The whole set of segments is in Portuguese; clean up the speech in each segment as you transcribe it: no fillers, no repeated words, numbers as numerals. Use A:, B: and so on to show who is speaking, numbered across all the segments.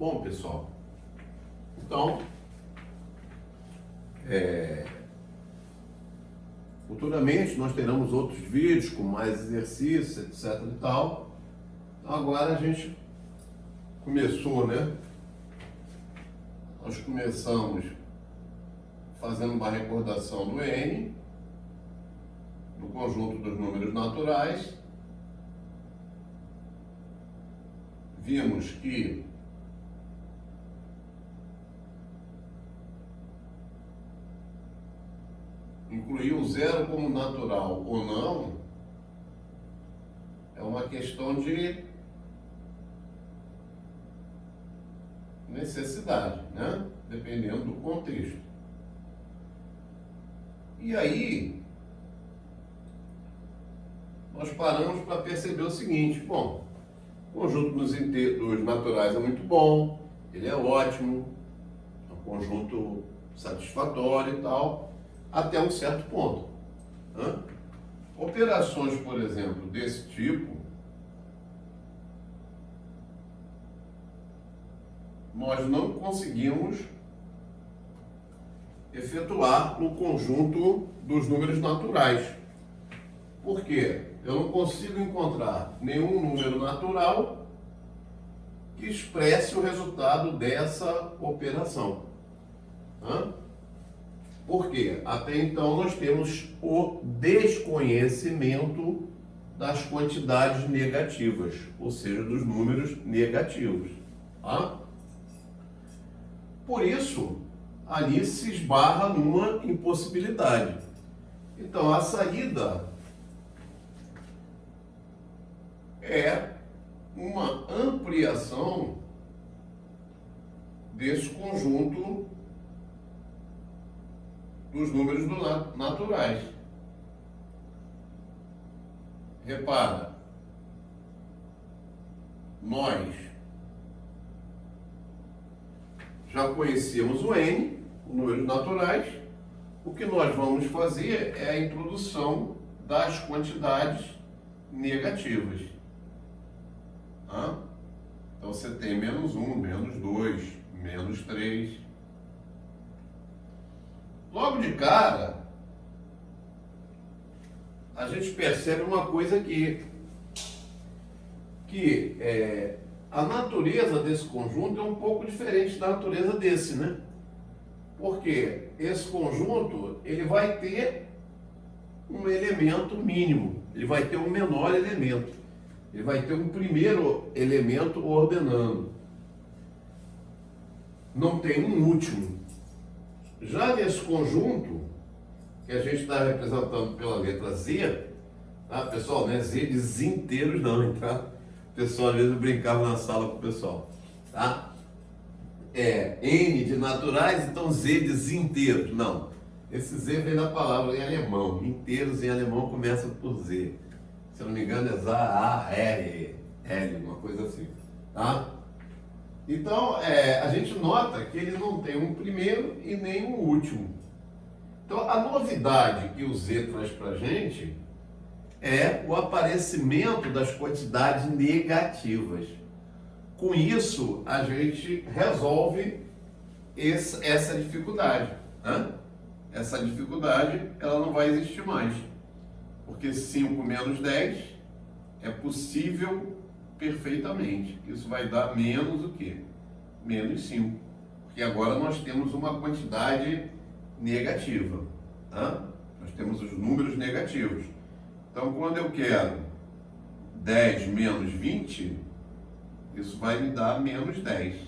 A: Bom, pessoal, então, futuramente nós teremos outros vídeos com mais exercícios, etc e tal. Então, agora a gente começou, né? Nós começamos fazendo uma recordação do N, do conjunto dos números naturais. Vimos que incluir o zero como natural ou não é uma questão de necessidade, né? Dependendo do contexto. E aí, nós paramos para perceber o seguinte: bom, o conjunto dos naturais é muito bom, ele é ótimo, é um conjunto satisfatório e tal, até um certo ponto, né? Operações, por exemplo, desse tipo, nós não conseguimos efetuar no conjunto dos números naturais. Por quê? Eu não consigo encontrar nenhum número natural que expresse o resultado dessa operação. Por quê? Até então nós temos o desconhecimento das quantidades negativas, ou seja, dos números negativos. Por isso, ali se esbarra numa impossibilidade. Então, a saída é uma ampliação desse conjunto dos números naturais. Repara, nós já conhecemos o N, os números naturais. O que nós vamos fazer é a introdução das quantidades negativas. Então você tem menos 1, menos 2, menos 3. Logo de cara, a gente percebe uma coisa aqui, que a natureza desse conjunto é um pouco diferente da natureza desse, né? Porque esse conjunto, ele vai ter um elemento mínimo, ele vai ter um menor elemento, ele vai ter um primeiro elemento ordenando, não tem um último. Já nesse conjunto, que a gente está representando pela letra Z, tá, pessoal, não é Z de Z inteiros não, tá? O pessoal às vezes brincava na sala com o pessoal, tá? É N de naturais, então Z de Z inteiros. Não, esse Z vem da palavra em alemão, inteiros em alemão começa por Z. Se eu não me engano é Z-A-R, L, uma coisa assim, tá? Então, a gente nota que ele não tem um primeiro e nem um último. Então, a novidade que o Z traz para a gente é o aparecimento das quantidades negativas. Com isso, a gente resolve essa dificuldade. Essa dificuldade, ela não vai existir mais. Porque 5 menos 10 é possível perfeitamente. Isso vai dar menos o quê? Menos 5. Porque agora nós temos uma quantidade negativa. Nós temos os números negativos. Então, quando eu quero 10 menos 20, isso vai me dar menos 10.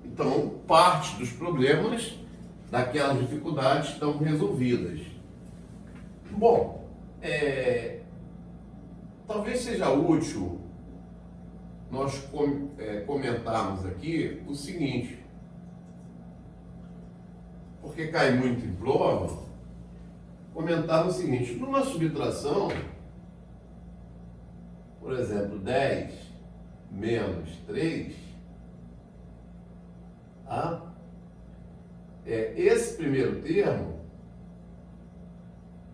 A: Então, parte dos problemas daquelas dificuldades estão resolvidas. Bom, talvez seja útil nós comentarmos aqui o seguinte, porque cai muito em prova, comentar o seguinte: numa subtração, por exemplo, 10 menos 3, esse primeiro termo,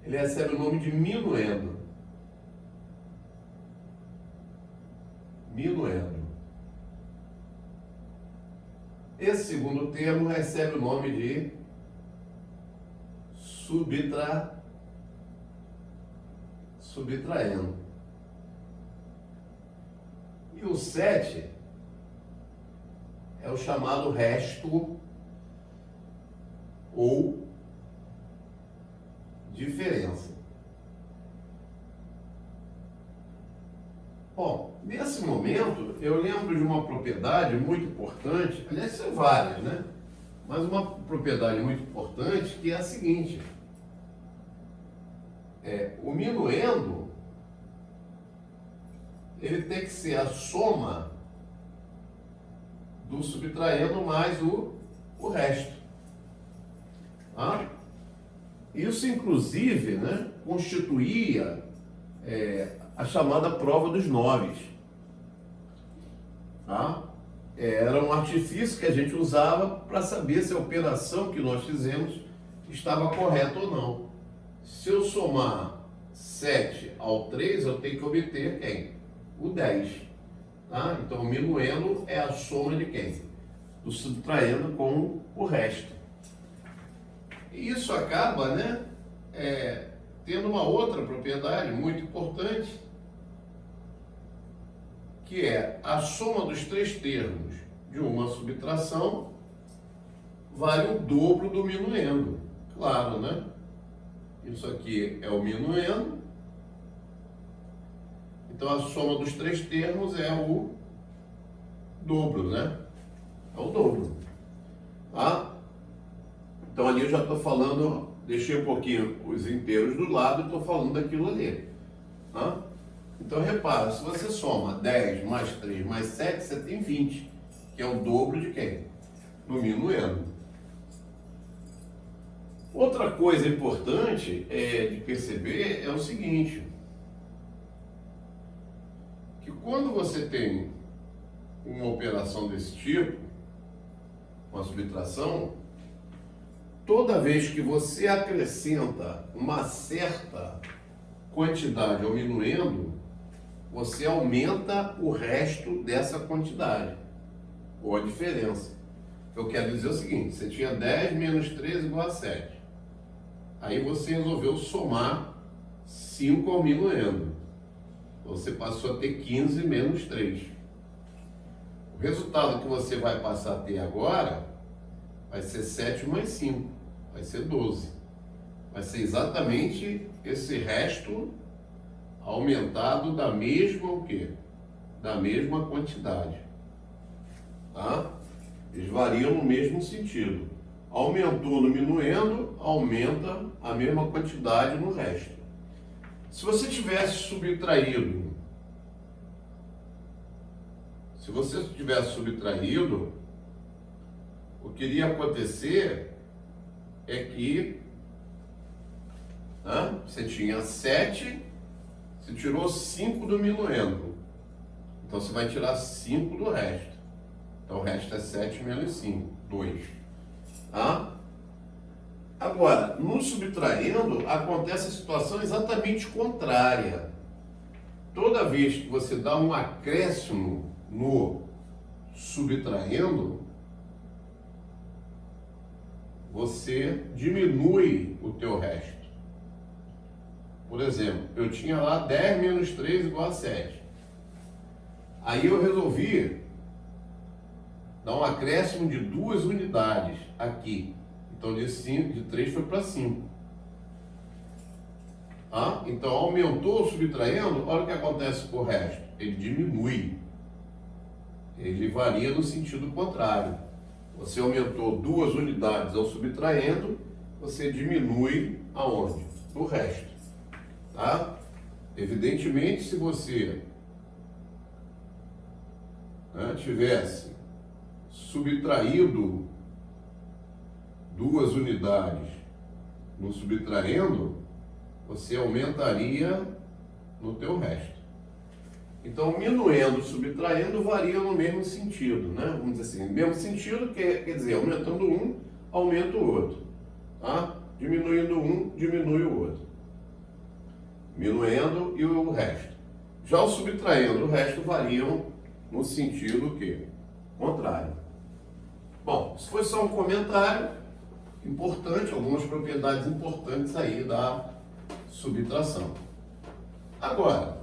A: ele recebe o nome de minuendo. minuendo. Esse segundo termo recebe o nome de subtraindo. E o 7 é o chamado resto ou diferença. Bom, nesse momento eu lembro de uma propriedade muito importante, aliás, são várias, né? Mas uma propriedade muito importante que é a seguinte: o minuendo ele tem que ser a soma do subtraindo mais o resto. Tá? Isso, inclusive, né, constituía a chamada prova dos 9. Tá? Era um artifício que a gente usava para saber se a operação que nós fizemos estava correta ou não. Se eu somar 7 ao 3, eu tenho que obter quem? O 10. Tá? Então, o minuendo é a soma de quem? Do subtraindo com o resto. E isso acaba, né, tendo uma outra propriedade muito importante, que é a soma dos 3 termos de uma subtração vale o dobro do minuendo. Claro, né? Isso aqui é o minuendo. Então, a soma dos 3 termos é o dobro, né? É o dobro. Tá? Então, ali eu já estou falando, deixei um pouquinho os inteiros do lado e estou falando daquilo ali. Tá? Então, repara, se você soma 10 mais 3 mais 7, você tem 20, que é o dobro de quem? Do minuendo. Outra coisa importante de perceber é o seguinte, que quando você tem uma operação desse tipo, uma subtração, toda vez que você acrescenta uma certa quantidade ao minuendo, você aumenta o resto dessa quantidade, ou a diferença. Eu quero dizer o seguinte: você tinha 10 menos 3 igual a 7. Aí você resolveu somar 5 ao minuendo. Você passou a ter 15 menos 3. O resultado que você vai passar a ter agora vai ser 7 mais 5. Vai ser 12. Vai ser exatamente esse resto aumentado da mesma o quê? Da mesma quantidade. Tá? Eles variam no mesmo sentido. Aumentou no minuendo, aumenta a mesma quantidade no resto. Se você tivesse subtraído, o que iria acontecer é que você tinha 7, você tirou 5 do minuendo. Então você vai tirar 5 do resto. Então o resto é 7 menos 5, 2. Tá? Agora, no subtraindo, acontece a situação exatamente contrária. Toda vez que você dá um acréscimo no subtraindo, você diminui o teu resto. Por exemplo, eu tinha lá 10 menos 3 igual a 7. Aí eu resolvi dar um acréscimo de 2 unidades aqui. Então, de 3 foi para 5. Então, aumentou o subtraindo, olha o que acontece com o resto. Ele diminui. Ele varia no sentido contrário. Você aumentou 2 unidades ao subtraindo, você diminui aonde? No resto. Tá? Evidentemente, se você tivesse subtraído 2 unidades no subtraindo, você aumentaria no teu resto. Então, minuendo, subtraindo varia no mesmo sentido, né? Vamos dizer assim, no mesmo sentido, quer dizer, aumentando um, aumenta o outro. Tá? Diminuindo um, diminui o outro. Minuendo e o resto. Já o subtraindo, o resto variam no sentido que contrário. Bom, isso foi só um comentário importante, algumas propriedades importantes aí da subtração. Agora,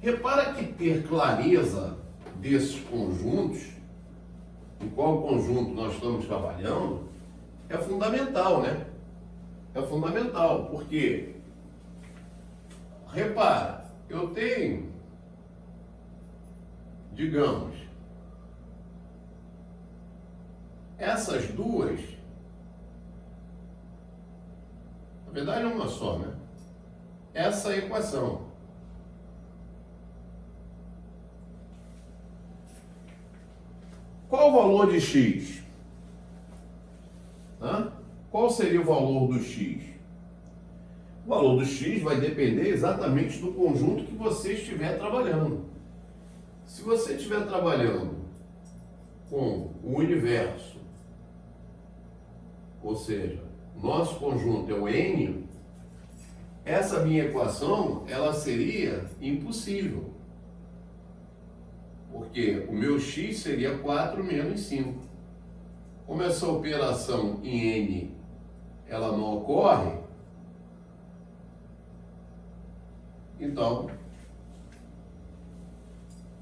A: repara que ter clareza desses conjuntos, em qual conjunto nós estamos trabalhando, é fundamental, né? É fundamental, porque, repara, eu tenho, digamos, essas duas, na verdade é uma só, né? Essa equação. Qual o valor de x? Qual seria o valor do x? O valor do x vai depender exatamente do conjunto que você estiver trabalhando. Se você estiver trabalhando com o universo, ou seja, nosso conjunto é o n, essa minha equação, ela seria impossível. Porque o meu x seria 4 menos 5. Como essa operação em n, ela não ocorre, então,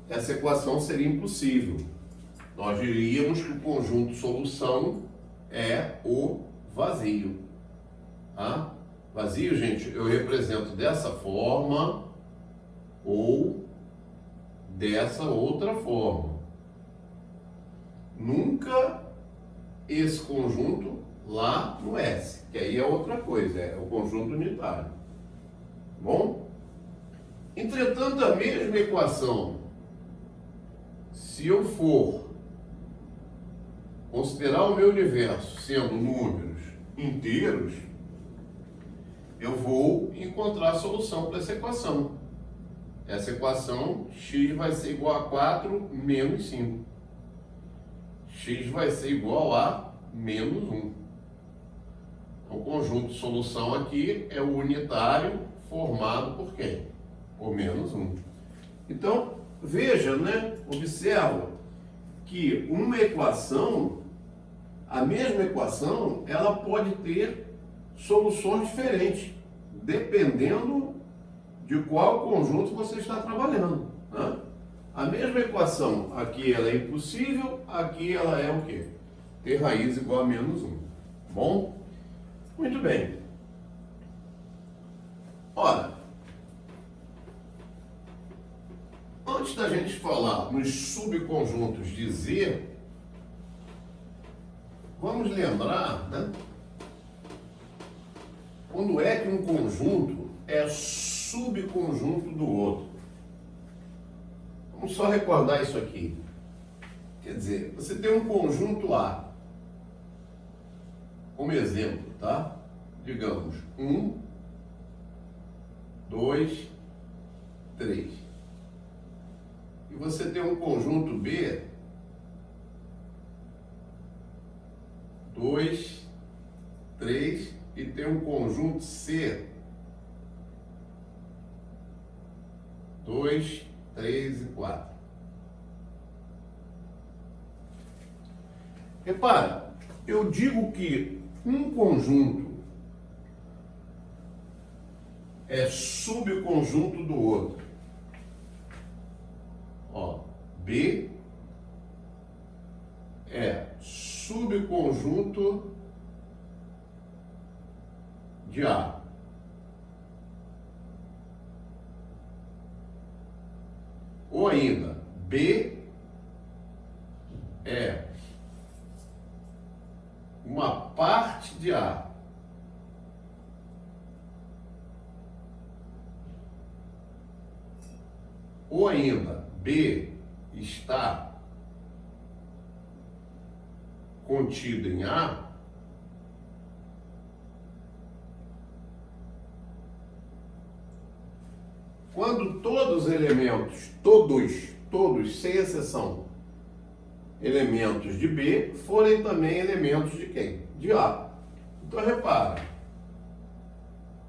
A: essa equação seria impossível. Nós diríamos que o conjunto solução é o vazio. Tá? Vazio, gente, eu represento dessa forma ou dessa outra forma. Nunca esse conjunto lá no S, que aí é outra coisa, é o conjunto unitário. Bom? Entretanto, a mesma equação, se eu for considerar o meu universo sendo números inteiros, eu vou encontrar a solução para essa equação. Essa equação, x vai ser igual a 4 menos 5. X vai ser igual a menos 1. Então, o conjunto de solução aqui é o unitário formado por quem? Por menos 1. Então, veja, né? Observa que uma equação, a mesma equação, ela pode ter soluções diferentes, dependendo de qual conjunto você está trabalhando. Né? A mesma equação, aqui ela é impossível, aqui ela é o quê? Ter raiz igual a menos 1. Bom? Muito bem. Ora, antes da gente falar nos subconjuntos de Z, vamos lembrar, né? Quando é que um conjunto é subconjunto do outro. Vamos só recordar isso aqui. Quer dizer, você tem um conjunto A, como exemplo, tá? Digamos, 1, 2, 3. E você tem um conjunto B, 2, 3, e tem um conjunto C, 2, 3 e 4. Repara, eu digo que um conjunto é subconjunto do outro. Ó, B é subconjunto de A. Ou ainda, B é uma parte de A. Ou ainda, B está contido em A quando todos os elementos, todos, sem exceção, elementos de B, forem também elementos de quem? De A. Então, repara,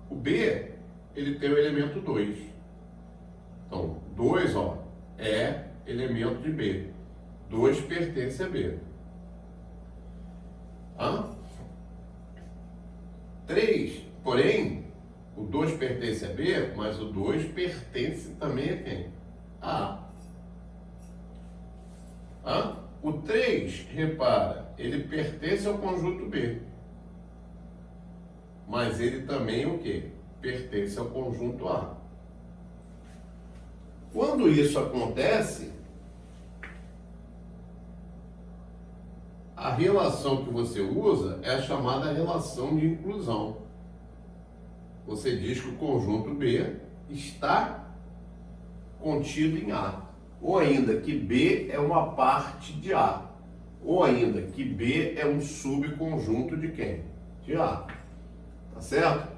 A: o B, ele tem o elemento 2. Então, 2, ó, é elemento de B. 2 pertence a B. 3, porém, o 2 pertence a B, mas o 2 pertence também a quem? A A. O 3, repara, ele pertence ao conjunto B. Mas ele também o quê? Pertence ao conjunto A. Quando isso acontece, a relação que você usa é a chamada relação de inclusão. Você diz que o conjunto B está contido em A, ou ainda que B é uma parte de A, ou ainda que B é um subconjunto de quem? De A. Tá certo?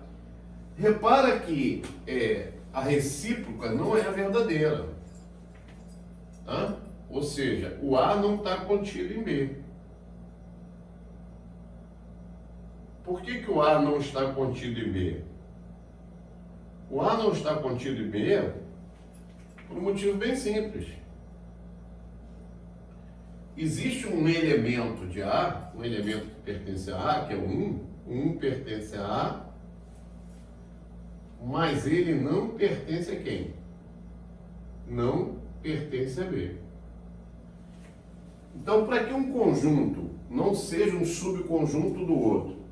A: Repara que a recíproca não é a verdadeira. Tá? Ou seja, o A não está contido em B. Por que o A não está contido em B? O A não está contido em B por um motivo bem simples. Existe um elemento de A, um elemento que pertence a A, que é o 1. O 1 pertence a A, mas ele não pertence a quem? Não pertence a B. Então, para que um conjunto não seja um subconjunto do outro,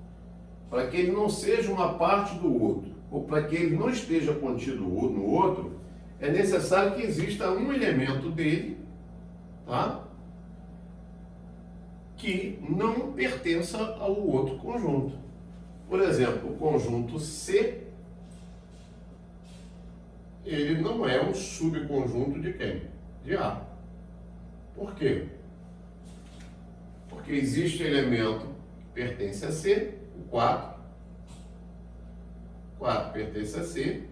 A: para que ele não seja uma parte do outro, ou para que ele não esteja contido no outro, é necessário que exista um elemento dele, tá? Que não pertença ao outro conjunto. Por exemplo, o conjunto C, ele não é um subconjunto de quem? De A. Por quê? Porque existe elemento que pertence a C, o 4. O 4 pertence a C,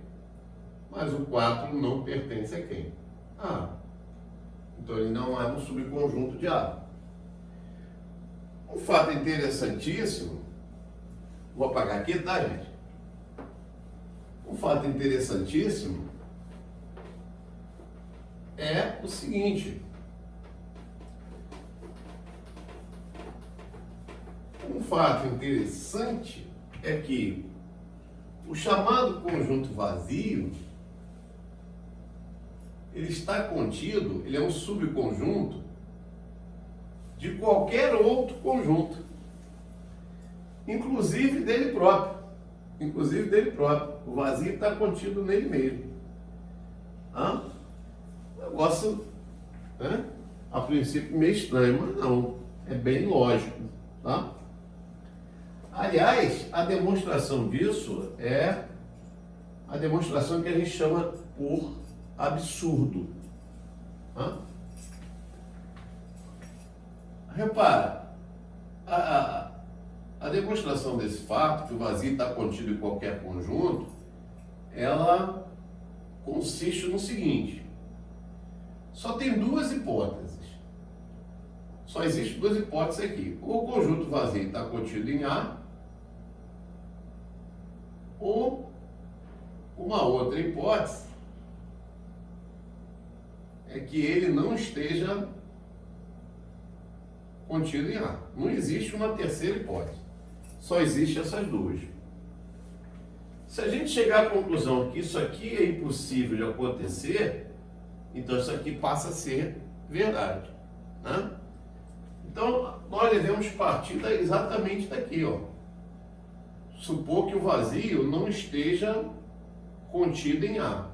A: mas o 4 não pertence a quem? A A. Então ele não é um subconjunto de A. Um fato interessantíssimo, vou apagar aqui, tá, gente? Um fato interessantíssimo é o seguinte. Um fato interessante é que o chamado conjunto vazio, ele está contido, ele é um subconjunto de qualquer outro conjunto, inclusive dele próprio. Inclusive dele próprio. O vazio está contido nele mesmo. Negócio, né? A princípio meio estranho, mas não. É bem lógico. Tá? Aliás, a demonstração disso é a demonstração que a gente chama por absurdo. Repara, a demonstração desse fato, que o vazio está contido em qualquer conjunto, ela consiste no seguinte: só tem duas hipóteses. Só existem duas hipóteses aqui. Ou o conjunto vazio está contido em A, ou uma outra hipótese é que ele não esteja contido em A. Não existe uma terceira hipótese. Só existem essas duas. Se a gente chegar à conclusão que isso aqui é impossível de acontecer, então isso aqui passa a ser verdade. Né? Então, nós devemos partir exatamente daqui, ó. Supor que o vazio não esteja contido em A.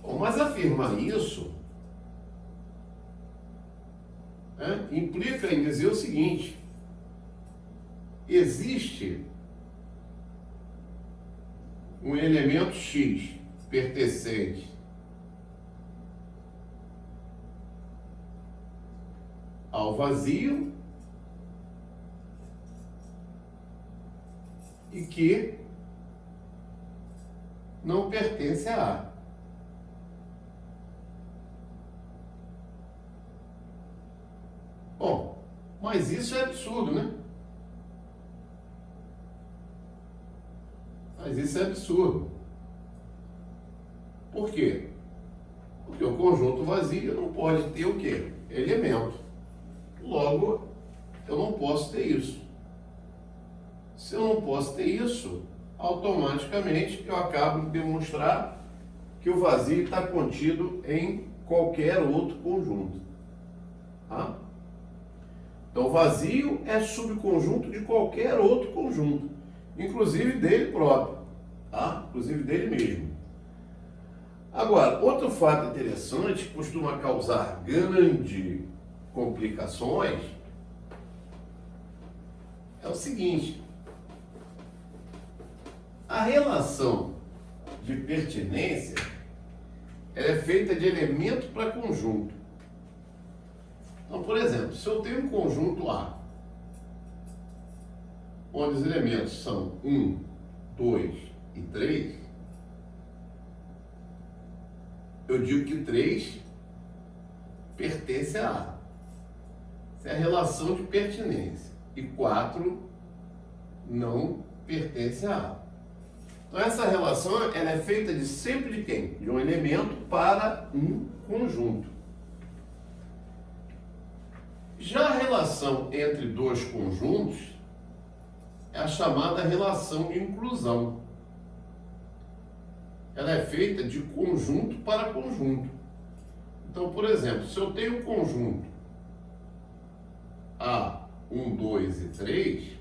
A: Bom, mas afirmar isso implica em dizer o seguinte: existe um elemento X pertencente ao vazio e que não pertence a A. Bom, mas isso é absurdo, né? Mas isso é absurdo. Por quê? Porque o conjunto vazio não pode ter o quê? Elemento. Logo, eu não posso ter isso. Se eu não posso ter isso, automaticamente eu acabo de demonstrar que o vazio está contido em qualquer outro conjunto. Tá? Então, vazio é subconjunto de qualquer outro conjunto, inclusive dele próprio, tá? Inclusive dele mesmo. Agora, outro fato interessante que costuma causar grandes complicações é o seguinte: a relação de pertinência ela é feita de elemento para conjunto. Então, por exemplo, se eu tenho um conjunto A, onde os elementos são 1, 2 e 3, eu digo que 3 pertence a A. Essa é a relação de pertinência. E 4 não pertence a A. Então, essa relação ela é feita de sempre de quem? De um elemento para um conjunto. Já a relação entre dois conjuntos é a chamada relação de inclusão. Ela é feita de conjunto para conjunto. Então, por exemplo, se eu tenho um conjunto A, 1, 2 e 3,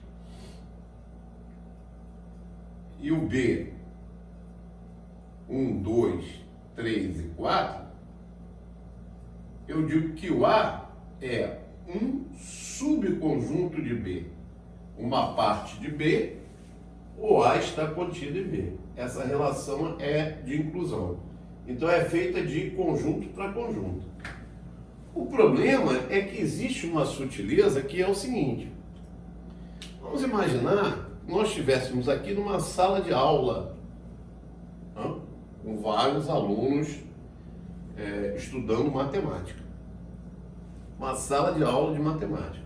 A: e o B, 1, 2, 3 e 4, eu digo que o A é um subconjunto de B. Uma parte de B, o A está contido em B. Essa relação é de inclusão. Então é feita de conjunto para conjunto. O problema é que existe uma sutileza que é o seguinte. Vamos imaginar que nós estivéssemos aqui numa sala de aula, com vários alunos estudando matemática. Uma sala de aula de matemática.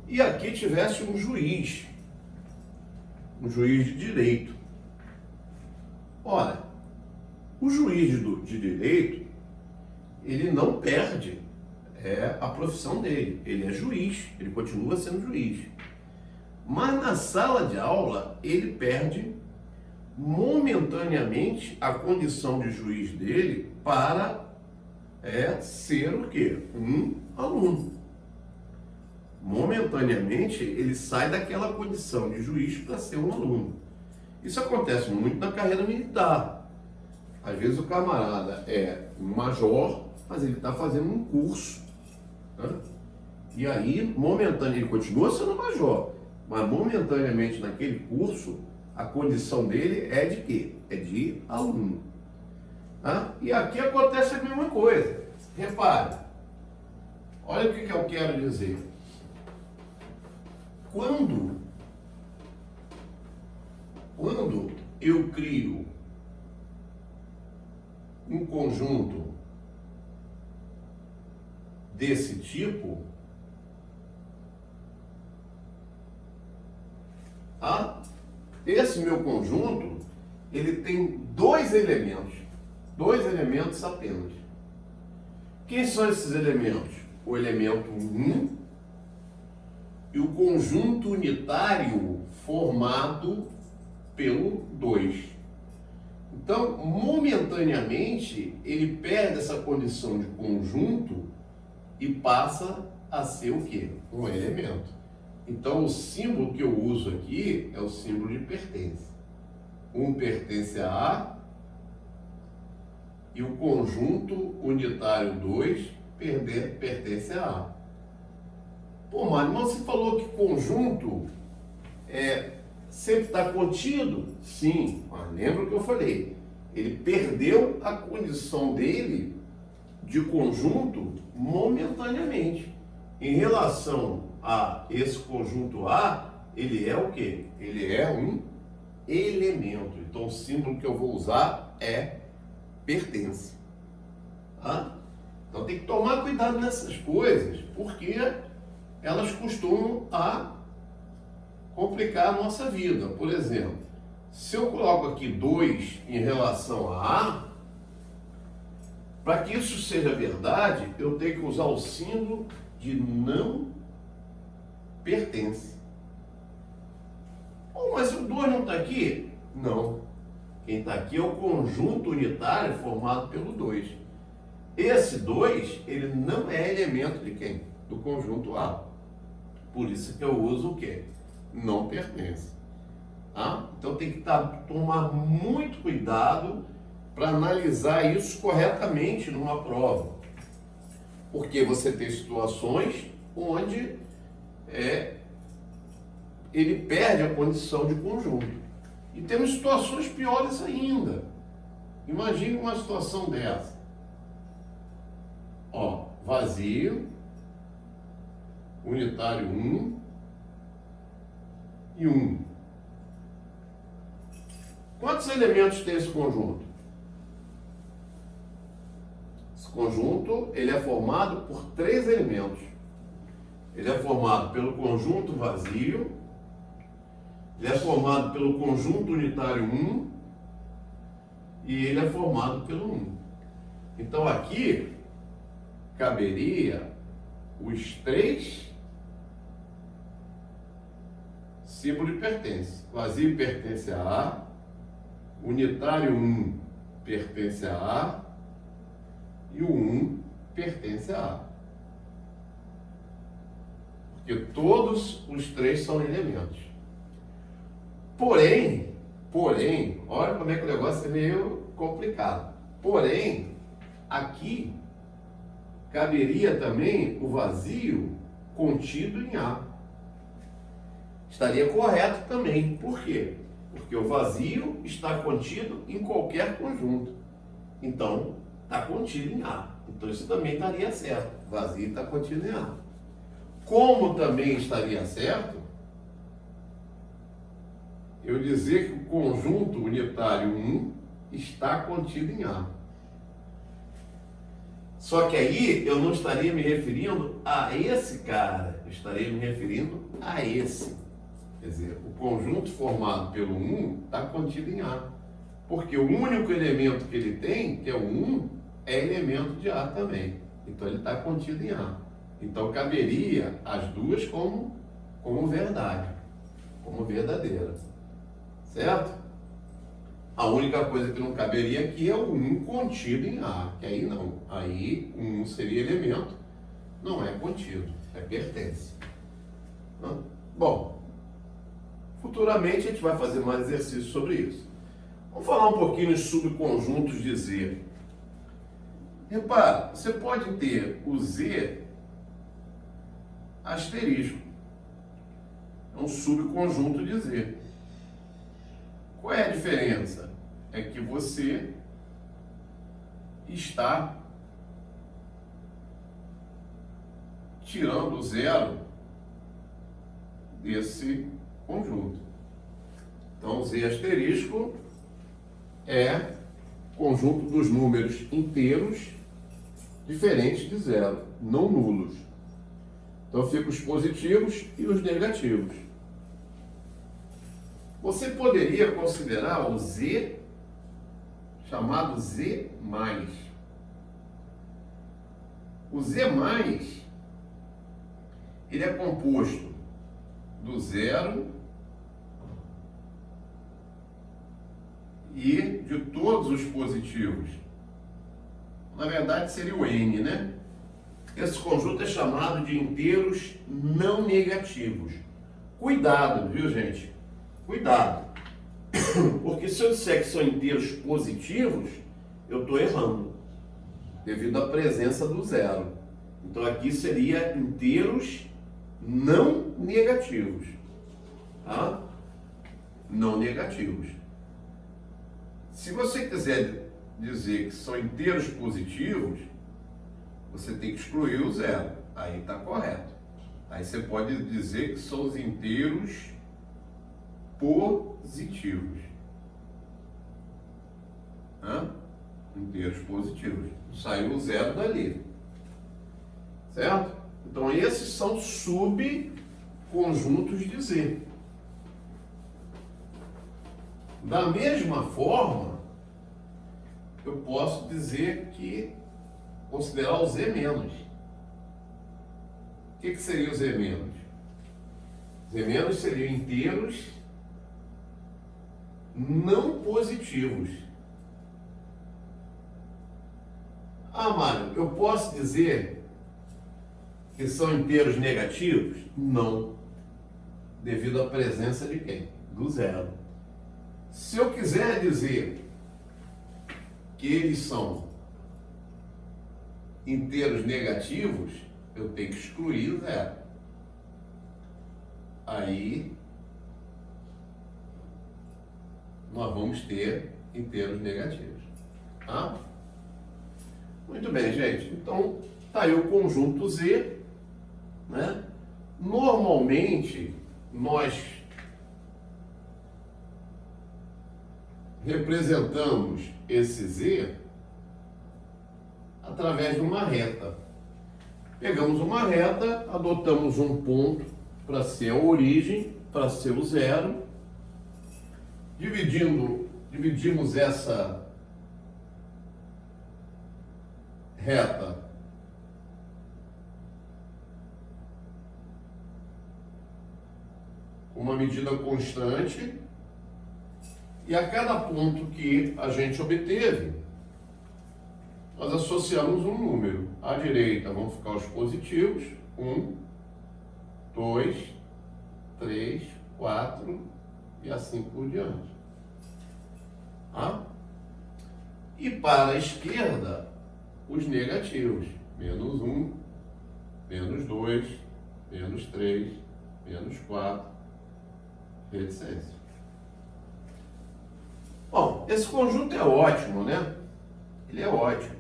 A: E aqui tivesse um juiz de direito. Ora, o juiz de direito, ele não perde a profissão dele. Ele é juiz, ele continua sendo juiz. Mas na sala de aula, ele perde momentaneamente a condição de juiz dele para ser o quê? Um aluno. Momentaneamente, ele sai daquela condição de juiz para ser um aluno. Isso acontece muito na carreira militar. Às vezes o camarada é um major, mas ele está fazendo um curso. Né? E aí, momentaneamente, ele continua sendo major, mas momentaneamente naquele curso, a condição dele é de quê? É de aluno. Tá? E aqui acontece a mesma coisa. Repare, olha o que eu quero dizer. Quando eu crio um conjunto desse tipo, esse meu conjunto, ele tem dois elementos apenas. Quem são esses elementos? O elemento 1 e o conjunto unitário formado pelo 2. Então, momentaneamente, ele perde essa condição de conjunto e passa a ser o quê? Um elemento. Então, o símbolo que eu uso aqui é o símbolo de pertence. Um pertence a A e o conjunto unitário 2 pertence a A. Pô, Mário, mas você falou que conjunto sempre está contido? Sim, mas lembra o que eu falei. Ele perdeu a condição dele de conjunto momentaneamente. Em relação a esse conjunto A, ele é o quê? Ele é um elemento. Então o símbolo que eu vou usar é pertence. Tá? Então tem que tomar cuidado nessas coisas, porque elas costumam complicar a nossa vida. Por exemplo, se eu coloco aqui 2 em relação a A, Para que isso seja verdade, eu tenho que usar o símbolo de não pertence. Oh, mas o 2 não está aqui? Não. Quem está aqui é o conjunto unitário formado pelo 2. Esse 2, ele não é elemento de quem? Do conjunto A. Por isso que eu uso o quê? Não pertence. Tá? Então tem que tomar muito cuidado para analisar isso corretamente numa prova. Porque você tem situações onde ele perde a condição de conjunto. E temos situações piores ainda. Imagine uma situação dessa. Ó, vazio, unitário 1 e 1. Quantos elementos tem esse conjunto? Esse conjunto, ele é formado por 3 elementos. Ele é formado pelo conjunto vazio, ele é formado pelo conjunto unitário 1 e ele é formado pelo 1. Então aqui caberia os 3 símbolos de pertence. Vazio pertence a A, unitário 1 pertence a A e o 1 pertence a A. Porque todos os 3 são elementos. Porém, olha como é que o negócio é meio complicado. Porém, aqui caberia também o vazio contido em A. Estaria correto também. Por quê? Porque o vazio está contido em qualquer conjunto. Então, está contido em A. Então, isso também estaria certo. O vazio está contido em A. Como também estaria certo eu dizer que o conjunto unitário 1 está contido em A. Só que aí eu não estaria me referindo a esse cara, eu estaria me referindo a esse. Quer dizer, o conjunto formado pelo 1 está contido em A. Porque o único elemento que ele tem, que é o 1, é elemento de A também. Então ele está contido em A. Então caberia as duas como verdade, como verdadeira. Certo? A única coisa que não caberia aqui é o 1 contido em A, que aí não. Aí o 1 seria elemento, não é contido, é pertence. Não? Bom, futuramente a gente vai fazer mais exercícios sobre isso. Vamos falar um pouquinho de subconjuntos de Z. Repara, você pode ter o Z asterisco. É um subconjunto de Z. Qual é a diferença? É que você está tirando o zero desse conjunto. Então, Z asterisco é conjunto dos números inteiros diferentes de zero, não nulos. Então, ficam os positivos e os negativos. Você poderia considerar o Z chamado Z+. O Z+, ele é composto do zero e de todos os positivos. Na verdade, seria o N, né? Esse conjunto é chamado de inteiros não negativos. Cuidado, viu, gente? Cuidado, porque se eu disser que são inteiros positivos, eu estou errando, devido à presença do zero. Então aqui seria inteiros não negativos, tá? Não negativos. Se você quiser dizer que são inteiros positivos, você tem que excluir o zero, aí está correto. Aí você pode dizer que são os inteiros positivos. Inteiros positivos. Saiu o zero dali. Certo? Então esses são subconjuntos de Z. Da mesma forma, eu posso dizer que considerar o Z menos. O que seria o Z menos? Z menos seriam inteiros não positivos. Ah, Mário, eu posso dizer que são inteiros negativos? Não. Devido à presença de quem? Do zero. Se eu quiser dizer que eles são inteiros negativos, eu tenho que excluir o zero. Aí nós vamos ter inteiros negativos. Tá? Muito bem, gente. Então, tá aí o conjunto Z, né? Normalmente, nós representamos esse Z através de uma reta. Pegamos uma reta, adotamos um ponto para ser a origem, para ser o zero, dividimos essa reta com uma medida constante e a cada ponto que a gente obteve, nós associamos um número. À direita vão ficar os positivos, 1, 2, 3, 4 e assim por diante. Tá? E para a esquerda, os negativos, menos 1, menos 2, menos 3, menos 4, etc. Bom, esse conjunto é ótimo, né? Ele é ótimo.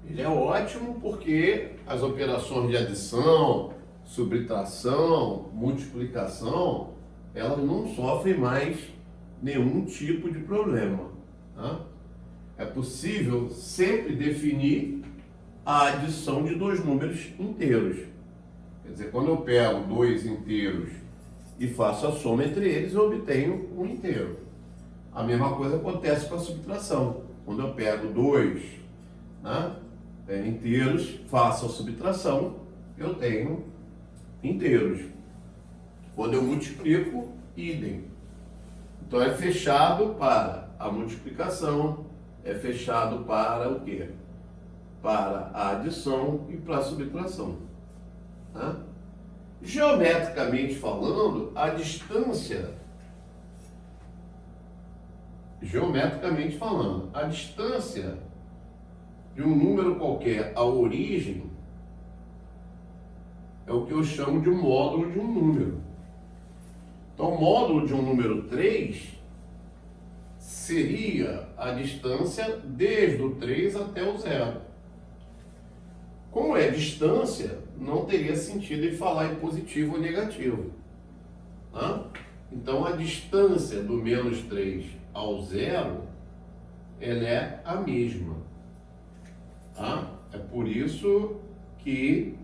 A: Ele é ótimo porque as operações de adição, subtração, multiplicação, elas não sofrem mais nenhum tipo de problema. Tá? É possível sempre definir a adição de dois números inteiros. Quer dizer, quando eu pego dois inteiros e faço a soma entre eles, eu obtenho um inteiro. A mesma coisa acontece com a subtração. Quando eu pego dois, né, inteiros, faço a subtração, eu tenho inteiros. Quando eu multiplico, idem. Então é fechado para a multiplicação, é fechado para o quê? Para a adição e para a subtração. Tá? Geometricamente falando, a distância de um número qualquer à origem é o que eu chamo de módulo de um número. Então, o módulo de um número 3 seria a distância desde o 3 até o 0. Como é distância, não teria sentido em falar em positivo ou negativo. Tá? Então, a distância do menos 3 ao 0, ela é a mesma. Tá? É por isso que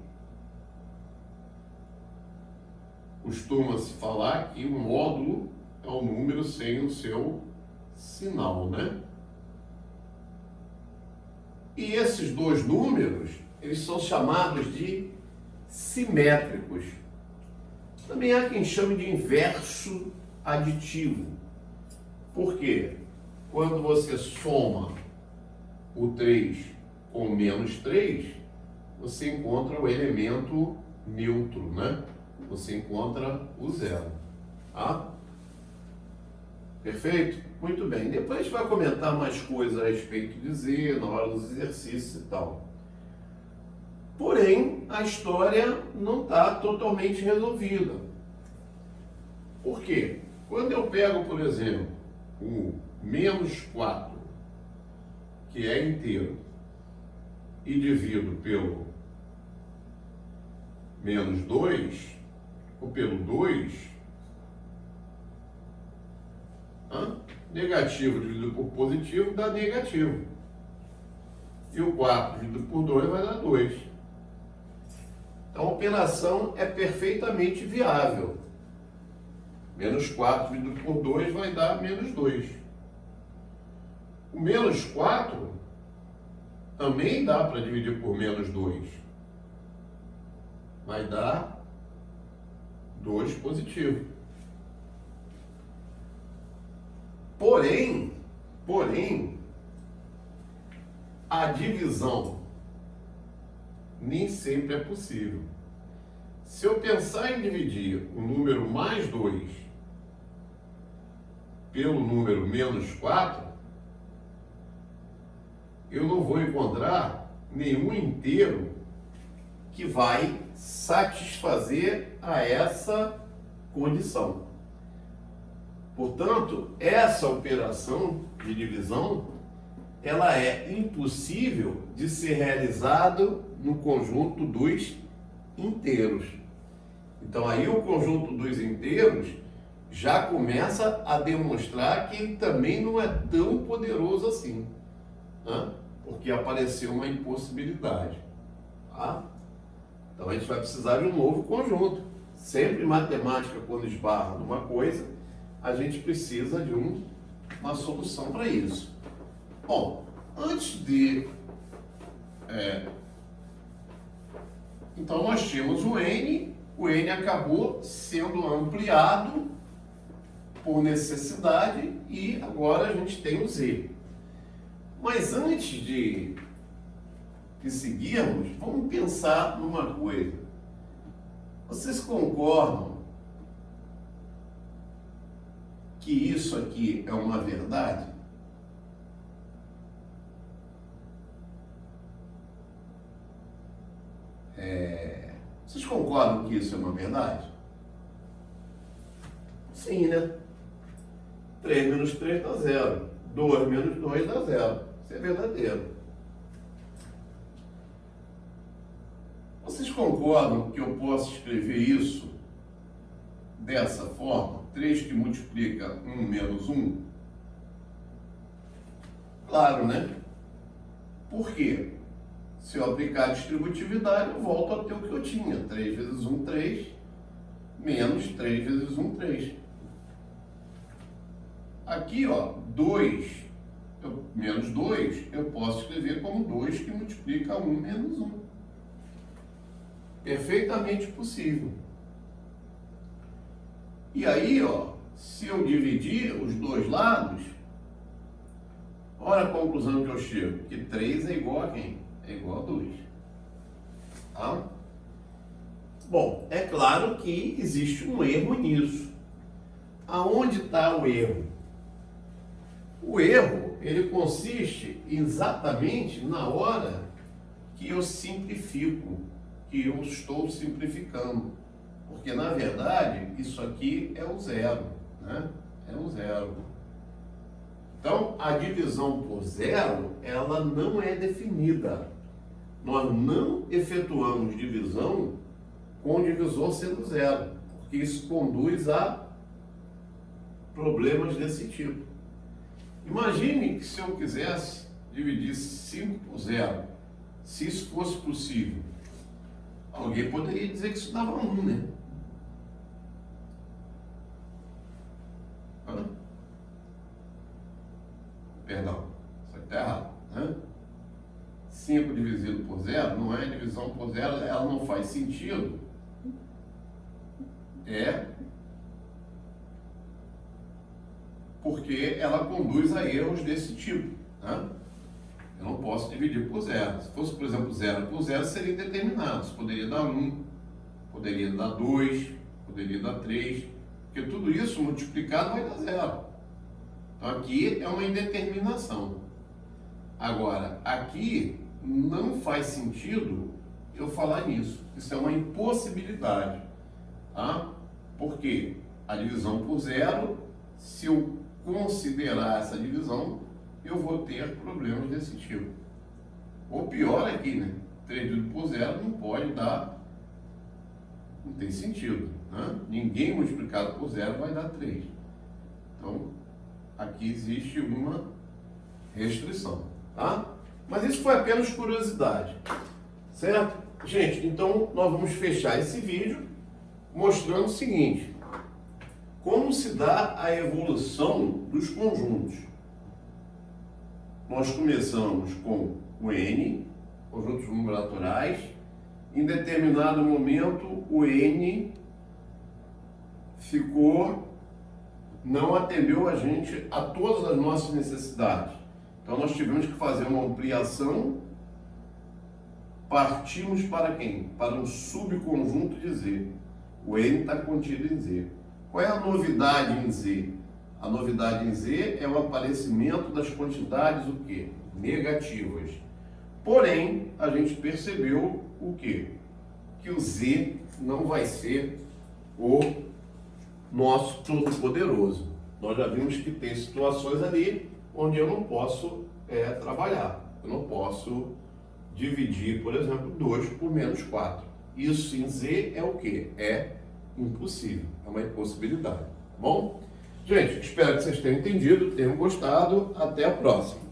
A: costuma-se falar que o módulo é o número sem o seu sinal, né? E esses dois números, eles são chamados de simétricos. Também há quem chame de inverso aditivo. Por quê? Quando você soma o 3 com menos 3, você encontra o elemento neutro, né? Você encontra o zero. Tá? Perfeito? Muito bem. Depois a gente vai comentar mais coisas a respeito de Z, na hora dos exercícios e tal. Porém, a história não está totalmente resolvida. Por quê? Quando eu pego, por exemplo, o menos 4, que é inteiro, e divido pelo menos 2, ou pelo 2, negativo dividido por positivo dá negativo. E o 4 dividido por 2 vai dar 2. Então a operação é perfeitamente viável. Menos 4 dividido por 2 vai dar menos 2. O menos 4 também dá para dividir por menos 2. Vai dar 2 positivo. Porém, a divisão nem sempre é possível. Se eu pensar em dividir o número mais 2 pelo número menos 4, eu não vou encontrar nenhum inteiro que vai satisfazer a essa condição. Portanto, essa operação de divisão, ela é impossível de ser realizada no conjunto dos inteiros. Então aí o conjunto dos inteiros já começa a demonstrar que ele também não é tão poderoso assim, né? Porque apareceu uma impossibilidade. Tá? Então a gente vai precisar de um novo conjunto. Sempre matemática, quando esbarra numa coisa, a gente precisa de uma solução para isso. Bom, antes de... então nós tínhamos o N acabou sendo ampliado por necessidade e agora a gente tem o Z. Mas antes de seguirmos, vamos pensar numa coisa. Vocês concordam que isso aqui é uma verdade? Vocês concordam que isso é uma verdade? Sim, né? 3 menos 3 dá 0. 2 menos 2 dá 0. Isso é verdadeiro. Vocês concordam que eu posso escrever isso dessa forma? 3 que multiplica 1 menos 1? Claro, né? Por quê? Se eu aplicar a distributividade, eu volto a ter o que eu tinha. 3 vezes 1, 3, menos 3 vezes 1, 3. Aqui, ó, 2, menos 2, eu posso escrever como 2 que multiplica 1 menos 1. Perfeitamente possível. E aí, ó, se eu dividir os dois lados, olha a conclusão que eu chego, que 3 é igual a quem? É igual a 2. Tá? Bom, é claro que existe um erro nisso. Aonde está o erro? O erro, ele consiste exatamente na hora que eu simplifico, que eu estou simplificando. Porque, na verdade, isso aqui é o zero, né? É o zero. Então, a divisão por zero, ela não é definida. Nós não efetuamos divisão com o divisor sendo zero, porque isso conduz a problemas desse tipo. Imagine que se eu quisesse dividir 5 por zero, se isso fosse possível, alguém poderia dizer que isso dava 1, né? Perdão, isso aqui está errado, né? 5 dividido por zero não é divisão por zero, ela não faz sentido. Porque ela conduz a erros desse tipo, né? Eu não posso dividir por zero. Se fosse, por exemplo, 0 por 0, seria indeterminado. Isso poderia dar 1, poderia dar 2, poderia dar 3, porque tudo isso multiplicado vai dar 0. Então aqui é uma indeterminação. Agora, aqui não faz sentido eu falar nisso. Isso é uma impossibilidade. Tá? Porque a divisão por zero, se eu considerar essa divisão, eu vou ter problemas desse tipo. Ou pior aqui, né? 3 dividido por zero não pode dar, não tem sentido, né? Ninguém multiplicado por zero vai dar 3. Então, aqui existe uma restrição, tá? Mas isso foi apenas curiosidade, certo? Gente, então nós vamos fechar esse vídeo mostrando o seguinte: como se dá a evolução dos conjuntos. Nós começamos com o N, conjuntos de números naturais. Em determinado momento, o N não atendeu a gente a todas as nossas necessidades. Então nós tivemos que fazer uma ampliação, partimos para quem? Para um subconjunto de Z. O N está contido em Z. Qual é a novidade em Z? A novidade em Z é o aparecimento das quantidades o quê? Negativas. Porém, a gente percebeu o quê? Que o Z não vai ser o nosso Todo-Poderoso. Nós já vimos que tem situações ali onde eu não posso trabalhar. Eu não posso dividir, por exemplo, 2 por menos 4. Isso em Z é o quê? É impossível. É uma impossibilidade. Tá bom? Gente, espero que vocês tenham entendido, tenham gostado. Até a próxima.